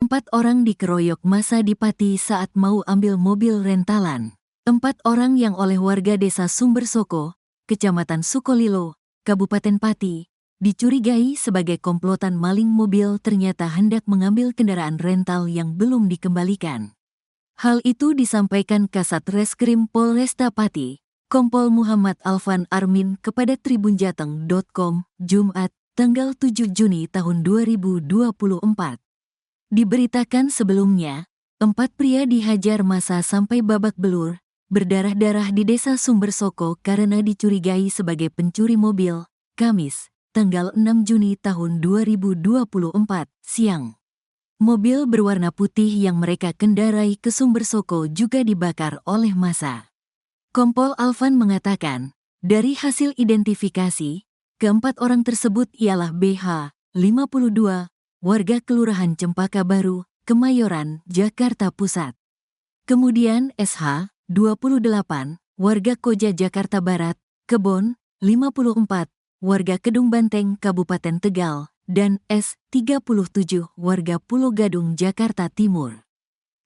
4 orang dikeroyok massa di Pati saat mau ambil mobil rentalan. 4 orang yang oleh warga desa Sumbersoko, Kecamatan Sukolilo, Kabupaten Pati, dicurigai sebagai komplotan maling mobil ternyata hendak mengambil kendaraan rental yang belum dikembalikan. Hal itu disampaikan Kasat Reskrim Polresta Pati, Kompol Muhammad Alvan Armin kepada tribunjateng.com, Jumat, tanggal 7 Juni tahun 2024. Diberitakan sebelumnya, 4 pria dihajar massa sampai babak belur, berdarah-darah di desa Sumbersoko karena dicurigai sebagai pencuri mobil, Kamis, tanggal 6 Juni tahun 2024, siang. Mobil berwarna putih yang mereka kendarai ke Sumbersoko juga dibakar oleh massa. Kompol Alvan mengatakan, dari hasil identifikasi, keempat orang tersebut ialah BH, 52, warga Kelurahan Cempaka Baru, Kemayoran, Jakarta Pusat. Kemudian SH, 28, warga Koja Jakarta Barat, Kebon, 54, warga Kedung Banteng, Kabupaten Tegal, dan S, 37, warga Pulau Gadung, Jakarta Timur.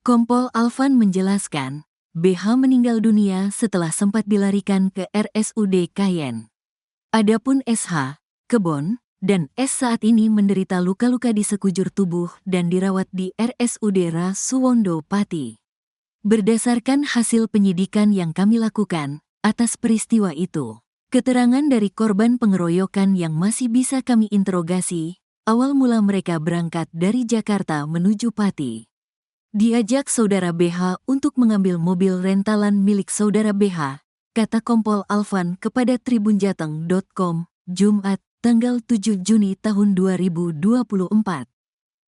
Kompol Alvan menjelaskan, BH meninggal dunia setelah sempat dilarikan ke RSUD Kayen. Adapun SH, Kebon, dan S saat ini menderita luka-luka di sekujur tubuh dan dirawat di RSUD Rasuwondo Pati. Berdasarkan hasil penyidikan yang kami lakukan atas peristiwa itu, keterangan dari korban pengeroyokan yang masih bisa kami interogasi, awal mula mereka berangkat dari Jakarta menuju Pati. Diajak saudara BH untuk mengambil mobil rentalan milik saudara BH, kata Kompol Alvan kepada tribunjateng.com, Jumat, tanggal 7 Juni tahun 2024.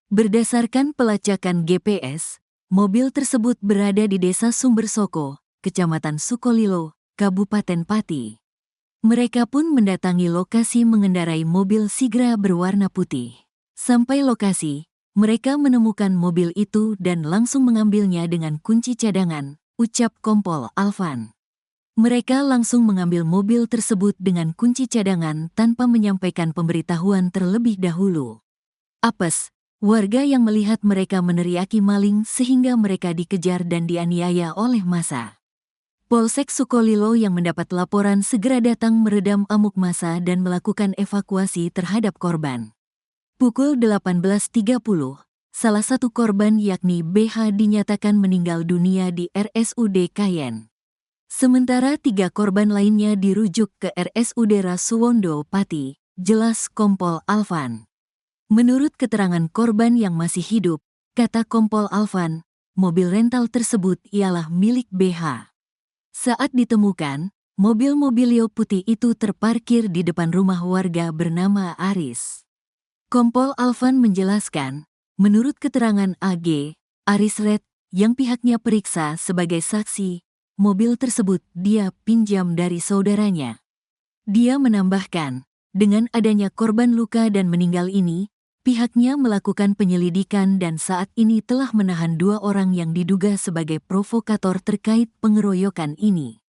Berdasarkan pelacakan GPS, mobil tersebut berada di desa Sumbersoko, Kecamatan Sukolilo, Kabupaten Pati. Mereka pun mendatangi lokasi mengendarai mobil Sigra berwarna putih. Sampai lokasi, mereka menemukan mobil itu dan langsung mengambilnya dengan kunci cadangan, ucap Kompol Alvan. Mereka langsung mengambil mobil tersebut dengan kunci cadangan tanpa menyampaikan pemberitahuan terlebih dahulu. Apes, warga yang melihat mereka meneriaki maling sehingga mereka dikejar dan dianiaya oleh massa. Polsek Sukolilo yang mendapat laporan segera datang meredam amuk massa dan melakukan evakuasi terhadap korban. Pukul 18.30, salah satu korban yakni BH dinyatakan meninggal dunia di RSUD Kayen. Sementara 3 korban lainnya dirujuk ke RSUD Rasuwondo Pati, jelas Kompol Alvan. Menurut keterangan korban yang masih hidup, kata Kompol Alvan, mobil rental tersebut ialah milik BH. Saat ditemukan, mobil mobilio putih itu terparkir di depan rumah warga bernama Aris. Kompol Alvan menjelaskan, menurut keterangan AG, Aris Red, yang pihaknya periksa sebagai saksi, mobil tersebut dia pinjam dari saudaranya. Dia menambahkan, dengan adanya korban luka dan meninggal ini, pihaknya melakukan penyelidikan dan saat ini telah menahan 2 orang yang diduga sebagai provokator terkait pengeroyokan ini.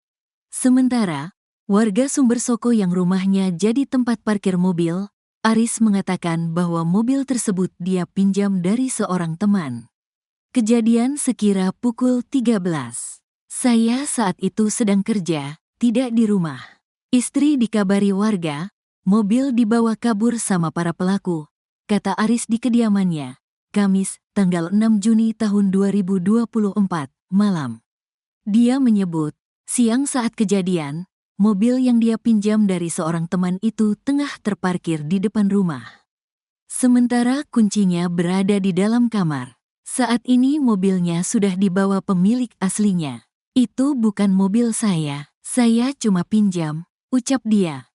Sementara, warga Sumbersoko yang rumahnya jadi tempat parkir mobil, Aris mengatakan bahwa mobil tersebut dia pinjam dari seorang teman. Kejadian sekira pukul 13. Saya saat itu sedang kerja, tidak di rumah. Istri dikabari warga, mobil dibawa kabur sama para pelaku, kata Aris di kediamannya, Kamis, tanggal 6 Juni tahun 2024, malam. Dia menyebut, siang saat kejadian, mobil yang dia pinjam dari seorang teman itu tengah terparkir di depan rumah. Sementara kuncinya berada di dalam kamar. Saat ini mobilnya sudah dibawa pemilik aslinya. Itu bukan mobil saya cuma pinjam, ucap dia.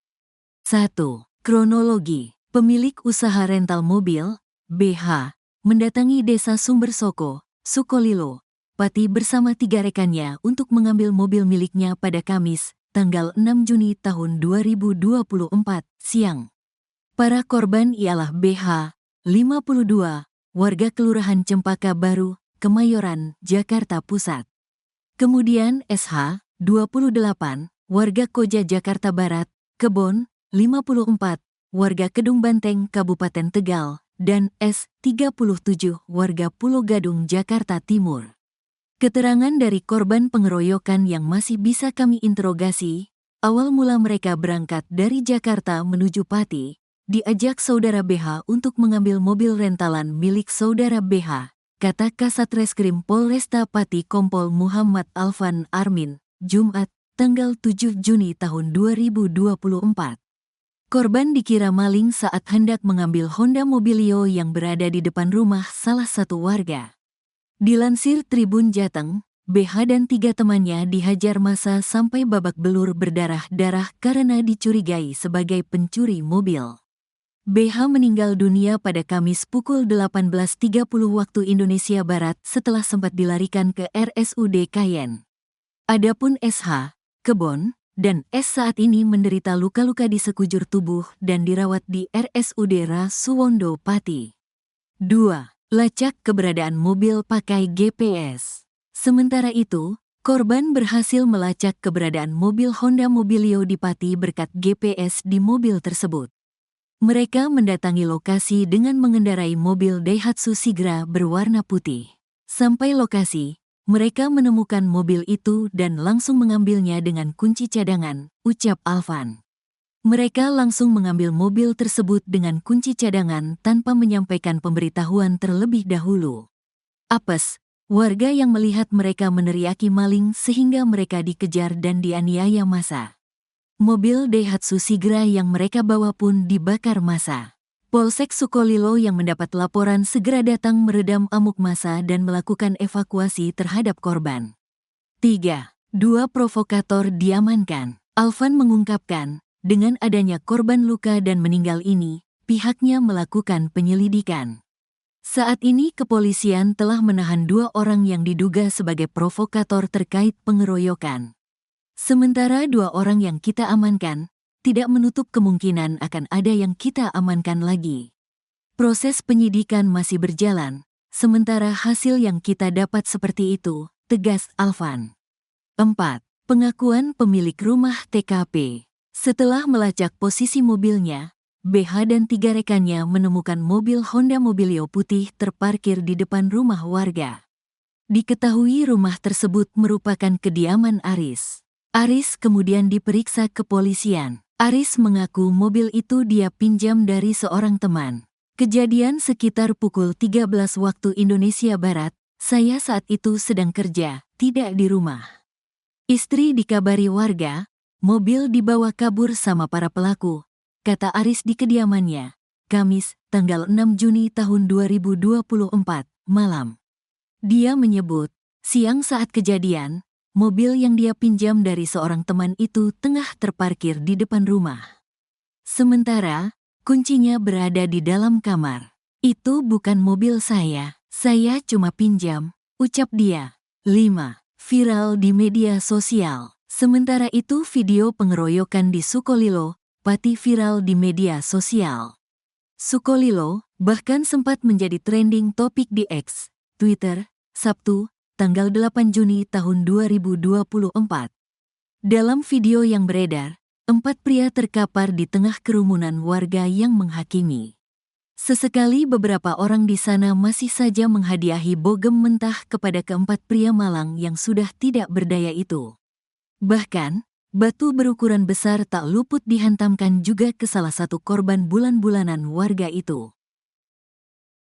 1. Kronologi. Pemilik usaha rental mobil, BH, mendatangi desa Sumbersoko, Sukolilo, Pati bersama 3 rekannya untuk mengambil mobil miliknya pada Kamis, tanggal 6 Juni tahun 2024, siang. Para korban ialah BH, 52, warga Kelurahan Cempaka Baru, Kemayoran, Jakarta Pusat. Kemudian SH, 28, warga Koja Jakarta Barat, Kebon, 54, warga Kedung Banteng, Kabupaten Tegal, dan S, 37, warga Pulau Gadung, Jakarta Timur. Keterangan dari korban pengeroyokan yang masih bisa kami interogasi, awal mula mereka berangkat dari Jakarta menuju Pati, diajak saudara BH untuk mengambil mobil rentalan milik saudara BH, kata Kasat Reskrim Polresta Pati Kompol Muhammad Alvan Armin, Jumat, tanggal 7 Juni tahun 2024. Korban dikira maling saat hendak mengambil Honda Mobilio yang berada di depan rumah salah satu warga. Dilansir Tribun Jateng, BH dan 3 temannya dihajar massa sampai babak belur berdarah-darah karena dicurigai sebagai pencuri mobil. BH meninggal dunia pada Kamis pukul 18.30 waktu Indonesia Barat setelah sempat dilarikan ke RSUD Kayen. Adapun SH, Kebon, dan S saat ini menderita luka-luka di sekujur tubuh dan dirawat di RSUD Rasuwondo Pati. 2. Lacak keberadaan mobil pakai GPS. Sementara itu, korban berhasil melacak keberadaan mobil Honda Mobilio di Pati berkat GPS di mobil tersebut. Mereka mendatangi lokasi dengan mengendarai mobil Daihatsu Sigra berwarna putih. Sampai lokasi, mereka menemukan mobil itu dan langsung mengambilnya dengan kunci cadangan, ucap Alvan. Mereka langsung mengambil mobil tersebut dengan kunci cadangan tanpa menyampaikan pemberitahuan terlebih dahulu. Apes, warga yang melihat mereka meneriaki maling sehingga mereka dikejar dan dianiaya massa. Mobil Daihatsu Sigra yang mereka bawa pun dibakar massa. Polsek Sukolilo yang mendapat laporan segera datang meredam amuk massa dan melakukan evakuasi terhadap korban. 3. 2 provokator diamankan. Alvan mengungkapkan, dengan adanya korban luka dan meninggal ini, pihaknya melakukan penyelidikan. Saat ini kepolisian telah menahan 2 orang yang diduga sebagai provokator terkait pengeroyokan. Sementara 2 orang yang kita amankan, tidak menutup kemungkinan akan ada yang kita amankan lagi. Proses penyidikan masih berjalan, sementara hasil yang kita dapat seperti itu, tegas Alvan. 4. Pengakuan pemilik rumah TKP. Setelah melacak posisi mobilnya, BH dan 3 rekannya menemukan mobil Honda Mobilio putih terparkir di depan rumah warga. Diketahui rumah tersebut merupakan kediaman Aris. Aris kemudian diperiksa kepolisian. Aris mengaku mobil itu dia pinjam dari seorang teman. Kejadian sekitar pukul 13 waktu Indonesia Barat, saya saat itu sedang kerja, tidak di rumah. Istri dikabari warga, mobil dibawa kabur sama para pelaku, kata Aris di kediamannya, Kamis, tanggal 6 Juni tahun 2024, malam. Dia menyebut, siang saat kejadian, mobil yang dia pinjam dari seorang teman itu tengah terparkir di depan rumah. Sementara, kuncinya berada di dalam kamar. Itu bukan mobil saya cuma pinjam, ucap dia. 5. Viral di media sosial. Sementara itu video pengeroyokan di Sukolilo, Pati viral di media sosial. Sukolilo bahkan sempat menjadi trending topik di X, Twitter, Sabtu, tanggal 8 Juni tahun 2024. Dalam video yang beredar, 4 pria terkapar di tengah kerumunan warga yang menghakimi. Sesekali beberapa orang di sana masih saja menghadiahi bogem mentah kepada keempat pria malang yang sudah tidak berdaya itu. Bahkan, batu berukuran besar tak luput dihantamkan juga ke salah satu korban bulan-bulanan warga itu.